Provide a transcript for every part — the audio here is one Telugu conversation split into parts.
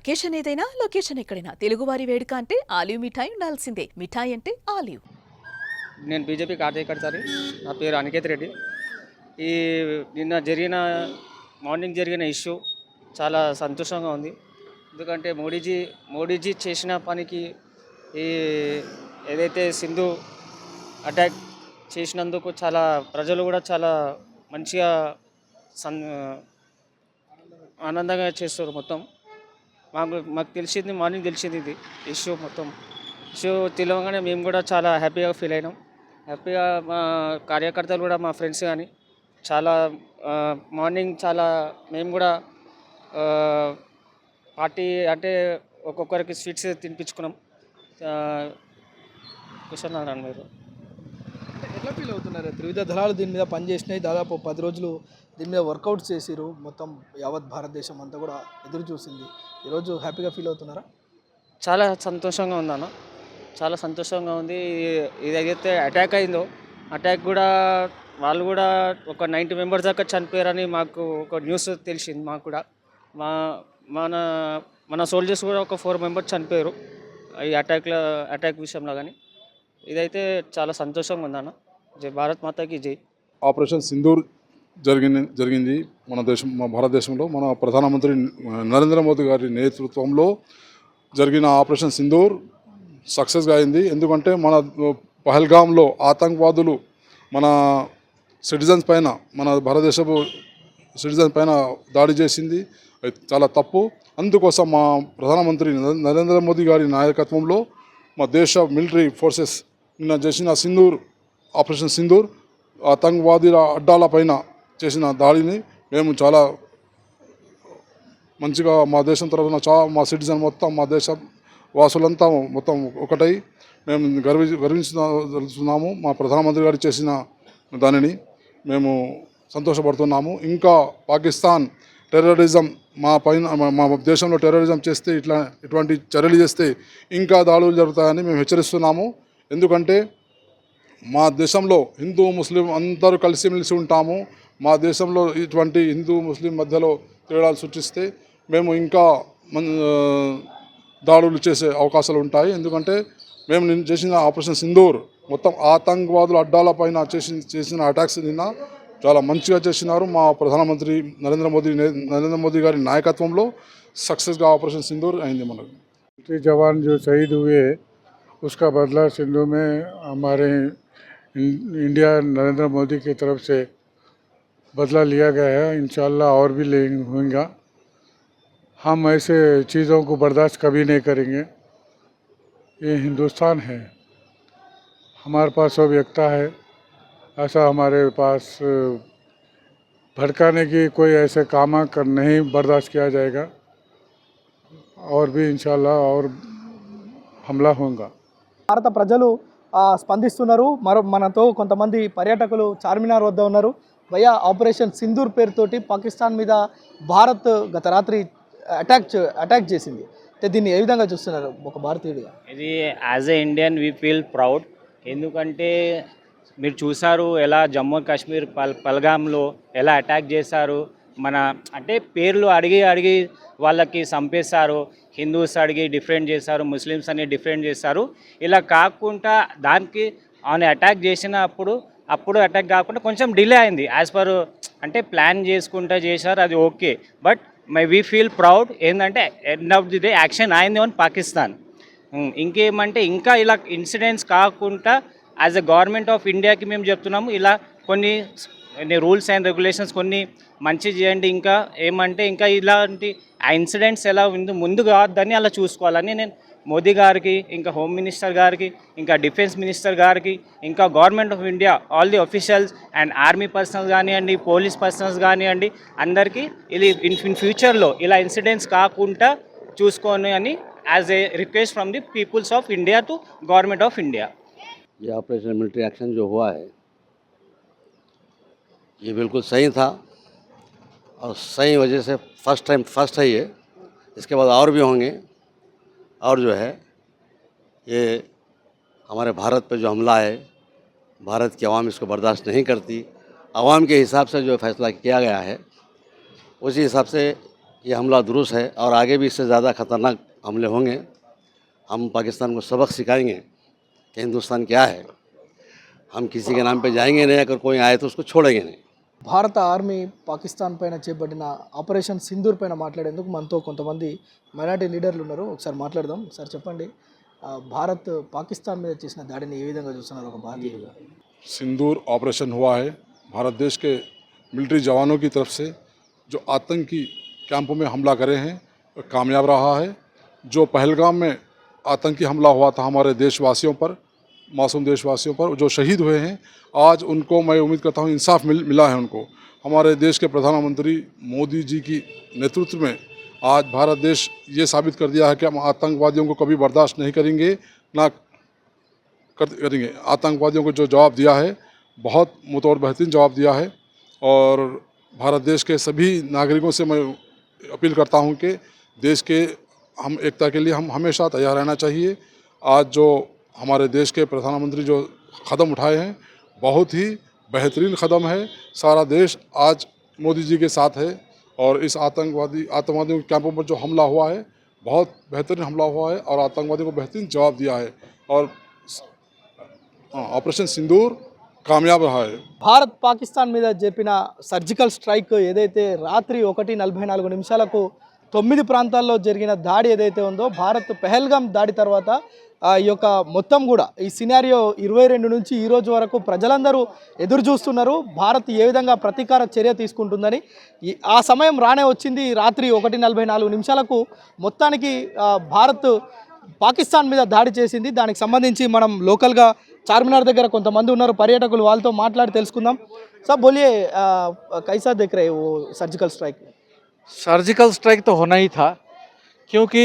అకేషన్ ఏదైనా లొకేషన్ ఎక్కడైనా తెలుగువారి వేడుక అంటే ఆలివ్ మిఠాయి ఉండాల్సిందే. మిఠాయి అంటే ఆలివ్. నేను బీజేపీ కార్యకర్తని. నా పేరు అనికేత్ రెడ్డి. ఈ నిన్న మార్నింగ్ జరిగిన ఇష్యూ చాలా సంతోషంగా ఉంది. ఎందుకంటే మోడీజీ చేసిన పనికి ఈ ఏదైతే సింధు అటాక్ చేసినందుకు చాలా ప్రజలు కూడా చాలా మంచిగా ఆనందంగా చేస్తారు. మొత్తం మాకు తెలిసింది, మార్నింగ్ తెలిసింది ఇది ఇష్యూ. ఇష్యూ తెలియగానే మేము కూడా చాలా హ్యాపీగా ఫీల్ అయినాం. హ్యాపీగా మా కార్యకర్తలు కూడా, మా ఫ్రెండ్స్ కానీ చాలా మార్నింగ్ చాలా మేము కూడా పార్టీ అంటే ఒక్కొక్కరికి స్వీట్స్ తినిపించుకున్నాం. క్వశ్చన్ అన్నాను మీరు ఎట్లా ఫీల్ అవుతున్నారు? త్రివిధ దళాలు దీని మీద పనిచేసినాయి. దాదాపు 10 రోజులు దీని మీద వర్కౌట్ చేసిరు. మొత్తం యావత్ భారతదేశం అంతా కూడా ఎదురు చూసింది. ఈరోజు హ్యాపీగా ఫీల్ అవుతున్నారా? చాలా సంతోషంగా ఉందన్న, చాలా సంతోషంగా ఉంది. ఏదైతే అటాక్ అయిందో అటాక్ కూడా వాళ్ళు కూడా ఒక 90 మెంబర్స్ దాకా చనిపోయారని మాకు ఒక న్యూస్ తెలిసింది. మాకు కూడా మన మన సోల్జర్స్ కూడా ఒక 4 మెంబర్స్ చనిపోయారు ఈ అటాక్ విషయంలో. కానీ ఇదైతే చాలా సంతోషంగా ఉందన్న. జై భారత్ మాతాకి జై. ఆపరేషన్ సింధూర్ జరిగింది మన భారతదేశంలో. మన ప్రధానమంత్రి నరేంద్ర మోదీ గారి నేతృత్వంలో జరిగిన ఆపరేషన్ సింధూర్ సక్సెస్గా అయింది. ఎందుకంటే మన పహల్గామ్లో ఆతంకవాదులు మన సిటిజన్స్ పైన, మన భారతదేశపు సిటిజన్స్ పైన దాడి చేసింది. అది చాలా తప్పు. అందుకోసం మా ప్రధానమంత్రి నరేంద్ర మోదీ గారి నాయకత్వంలో మా దేశ మిలిటరీ ఫోర్సెస్ నిన్న చేసిన ఆపరేషన్ సింధూర్ ఆతంకవాదుల అడ్డాల పైన చేసిన దాడిని మేము చాలా మంచిగా, మా దేశం తరఫున మా సిటిజన్ మొత్తం, మా దేశ వాసులంతా మొత్తం ఒకటై మేము గర్విస్తున్నాము. మా ప్రధానమంత్రి గారు చేసిన దానిని మేము సంతోషపడుతున్నాము. ఇంకా పాకిస్తాన్ టెర్రరిజం మా దేశంలో టెర్రరిజం చేస్తే, ఇటువంటి చర్యలు చేస్తే ఇంకా దాడులు జరుగుతాయని మేము హెచ్చరిస్తున్నాము. ఎందుకంటే మా దేశంలో హిందూ ముస్లిం అందరూ కలిసిమెలిసి ఉంటాము. మా దేశంలో ఇటువంటి హిందూ ముస్లిం మధ్యలో తేడాలు సృష్టిస్తే మేము ఇంకా దాడులు చేసే అవకాశాలు ఉంటాయి. ఎందుకంటే మేము నిన్న చేసిన ఆపరేషన్ సింధూర్ మొత్తం ఆతంకవాదుల అడ్డాల పైన చేసిన అటాక్స్ నిన్న చాలా మంచిగా చేసినారు. మా ప్రధానమంత్రి నరేంద్ర మోదీ గారి నాయకత్వంలో సక్సెస్గా ఆపరేషన్ సింధూర్ అయింది. మనకు जवान जो शहीद हुए उसका बदला सिंधु में हमारे इंडिया नरेंद्र मोदी की तरफ से बदला लिया गया है. इंशाल्लाह और भी होगा. हम ऐसे चीज़ों को बर्दाश्त कभी नहीं करेंगे. ये हिंदुस्तान है, हमारे पास सब एकता है. ऐसा हमारे पास भड़काने की कोई ऐसे काम नहीं बर्दाश्त किया जाएगा. और भी इंशाल्लाह और हमला होगा. భారత ప్రజలు స్పందిస్తున్నారు. మనతో కొంతమంది పర్యాటకులు చార్మినార్ వద్ద ఉన్నారు. భయ్యా, ఆపరేషన్ సింధూర్ పేరుతోటి పాకిస్తాన్ మీద భారత్ గత రాత్రి అటాక్ చేసింది. దీన్ని ఏ విధంగా చూస్తున్నారు ఒక భారతీయుడిగా? ఇది as a Indian we feel proud. ఎందుకంటే మీరు చూసారు ఎలా జమ్మూ కాశ్మీర్ పల్గామ్లో ఎలా అటాక్ చేశారు. అంటే పేర్లు అడిగి వాళ్ళకి చంపేశారు. హిందూస్ అడిగి డిఫరెంట్ చేశారు, ముస్లిమ్స్ అని డిఫరెంట్ చేశారు. ఇలా కాకుండా దానికి అటాక్ చేసినప్పుడు అటాక్ కాకుండా కొంచెం డిలే అయింది. యాజ్ పర్ అంటే ప్లాన్ చేసుకుంటా చేశారు, అది okay. But we feel proud. ఏంటంటే end of the day action అయింది ఆన్ పాకిస్తాన్. ఇంకేమంటే ఇంకా ఇలా ఇన్సిడెంట్స్ కాకుండా యాజ్ ఎ గవర్నమెంట్ ఆఫ్ ఇండియాకి మేము చెప్తున్నాము, ఇలా కొన్ని రూల్స్ అండ్ రెగ్యులేషన్స్ కొన్ని మంచి చేయండి. ఇంకా ఏమంటే ఇంకా ఇలాంటి ఆ ఇన్సిడెంట్స్ ఎలా ముందు కావద్దని అలా చూసుకోవాలని నేను మోదీ గారికి, ఇంకా హోమ్ మినిస్టర్ గారికి, ఇంకా డిఫెన్స్ మినిస్టర్ గారికి, ఇంకా government of India all the officials and army personals కానివ్వండి, పోలీస్ పర్సనల్స్ కానివ్వండి, అందరికీ ఇది ఇన్ ఫ్యూచర్లో ఇలా ఇన్సిడెంట్స్ కాకుండా చూసుకొని అని as a request from the peoples of India to government of India. ये ऑपरेशन मिलिट्री एक्शन जो हुआ है ये बिल्कुल सही था और सही वजह से फर्स्ट है ये. इसके बाद और भी होंगे. और जो है ये हमारे भारत पे जो हमला है, भारत की आवाम इसको बर्दाश्त नहीं करती. आवाम के हिसाब से जो फैसला किया गया है उसी हिसाब से ये हमला दुरुस्त है और आगे भी इससे ज़्यादा खतरनाक हमले होंगे। हम पाकिस्तान को सबक सिखाएंगे कि हिंदुस्तान क्या है। हम किसी के नाम पे जाएंगे नहीं, अगर कोई आए तो उसको छोड़ेंगे नहीं। భారత ఆర్మీ పాకిస్తాన్ పైన చేపట్టిన ఆపరేషన్ సింధూర్ పైన మాట్లాడేందుకు మనతో కొంతమంది మైనార్టీ లీడర్లు ఉన్నారు. ఒకసారి మాట్లాడదాం. సార్ చెప్పండి, భారత్ పాకిస్తాన్ మీద చేసిన దాడిని ఏ విధంగా చూస్తున్నారు ఒక భారతీయులుగా? सिंदूर ऑपरेशन हुआ है भारत देश के मिलिट्री जवानों की तरफ से, जो आतंकी कैंपों में हमला करे हैं कामयाब रहा है। जो पहलगाम में आतंकी हमला हुआ था हमारे देशवासियों पर, मासूम देशवासियों पर जो शहीद हुए हैं, आज उनको मैं उम्मीद करता हूँ इंसाफ मिला है उनको। हमारे देश के प्रधानमंत्री मोदी जी की नेतृत्व में आज भारत देश ये साबित कर दिया है कि हम आतंकवादियों को कभी बर्दाश्त नहीं करेंगे, ना करेंगे। आतंकवादियों को जो जवाब दिया है बहुत मुतौर बेहतरीन जवाब दिया है। और भारत देश के सभी नागरिकों से मैं अपील करता हूँ कि देश के हम एकता के लिए हम हमेशा तैयार रहना चाहिए। आज जो हमारे देश के प्रधानमंत्री जो कदम उठाए हैं बहुत ही बेहतरीन कदम है। सारा देश आज मोदी जी के साथ है और इस आतंकवादियों के कैंपों पर जो हमला हुआ है बहुत बेहतरीन हमला हुआ है और आतंकवादियों को बेहतरीन जवाब दिया है और ऑपरेशन सिंदूर కామయాబ్ రహా హై। భారత్ పాకిస్తాన్ మీద జరిపిన సర్జికల్ స్ట్రైక్ ఏదైతే రాత్రి 1:44 నిమిషాలకు 9 ప్రాంతాల్లో జరిగిన దాడి ఏదైతే ఉందో, భారత్ పెహల్గాం దాడి తర్వాత ఈ యొక్క మొత్తం కూడా ఈ సినారియో 22 నుంచి ఈ రోజు వరకు ప్రజలందరూ ఎదురు చూస్తున్నారు భారత్ ఏ విధంగా ప్రతీకార చర్య తీసుకుంటుందని. ఆ సమయం రానే వచ్చింది. రాత్రి 1:44 నిమిషాలకు మొత్తానికి భారత్ పాకిస్తాన్ మీద దాడి చేసింది. దానికి సంబంధించి మనం లోకల్గా చార్మినార్ దగ్గర కొంతమంది ఉన్నారు పర్యాటకులు, వాళ్ళతో మాట్లాడి తెలుసుకుందాం. సార్ बोलिए, कैसा देख रहे हो सर्जिकल स्ट्राइक? सर्जिकल स्ट्राइक तो होना ही था, क्योंकि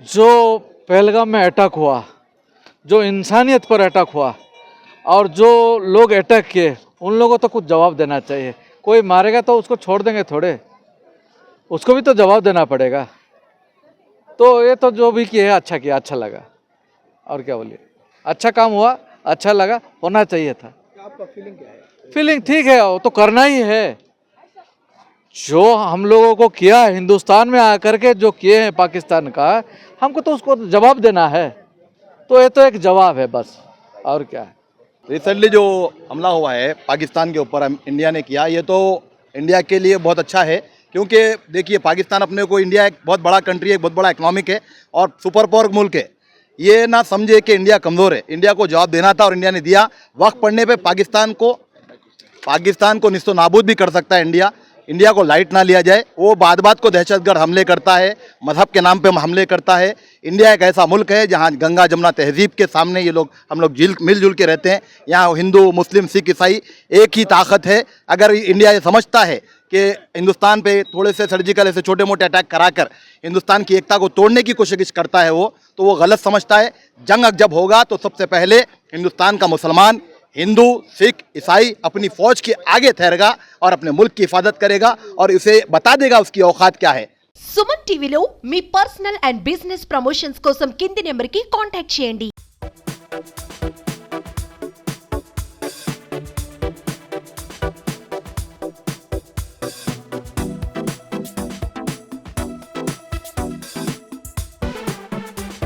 जो पहलगाम में अटैक हुआ, जो इंसानियत पर अटैक हुआ और जो लोग अटैक किए उन लोगों तो कुछ जवाब देना चाहिए। कोई मारेगा तो उसको छोड़ देंगे थोड़े, उसको भी तो जवाब देना पड़ेगा। तो ये तो जो भी किया है अच्छा किया, अच्छा लगा। और क्या बोलिए, अच्छा काम हुआ, अच्छा लगा, होना चाहिए था। आपका फीलिंग क्या है? फीलिंग ठीक है, वो तो करना ही है। जो हम लोगों को किया है हिंदुस्तान में आकर के जो किए हैं पाकिस्तान का, हमको तो उसको जवाब देना है। तो ये तो एक जवाब है बस, और क्या है। रिसेंटली जो हमला हुआ है पाकिस्तान के ऊपर इंडिया ने किया, ये तो इंडिया के लिए बहुत अच्छा है। क्योंकि देखिए पाकिस्तान अपने को, इंडिया एक बहुत बड़ा कंट्री है, बहुत बड़ा इकोनॉमिक है और सुपर पावर मुल्क है। ये ना समझे कि इंडिया कमज़ोर है, इंडिया को जवाब देना था और इंडिया ने दिया। वक्त पड़ने पे पाकिस्तान को निस्तो नाबूद भी कर सकता है इंडिया को लाइट ना लिया जाए। वो बात को दहशतगर्द हमले करता है, मजहब के नाम पे हमले करता है। इंडिया एक ऐसा मुल्क है जहाँ गंगा जमुना तहजीब के सामने हम लोग मिलजुल के रहते हैं। यहाँ हिंदू मुस्लिम सिख ईसाई एक ही ताकत है। अगर इंडिया ये समझता है कि हिंदुस्तान पे थोड़े से सर्जिकल ऐसे छोटे मोटे अटैक कराकर हिंदुस्तान की एकता को तोड़ने की कोशिश करता है तो वो गलत समझता है। जंग जब होगा तो सबसे पहले हिंदुस्तान का मुसलमान, हिंदू, सिख, ईसाई अपनी फौज के आगे ठहरेगा और अपने मुल्क की हिफाजत करेगा और उसे बता देगा उसकी औकात क्या है। సుమన్ టీవీలో మీ పర్సనల్ అండ్ బిజినెస్ ప్రమోషన్స్ కోసం కింది నెంబర్కి కాంటాక్ట్ చేయండి.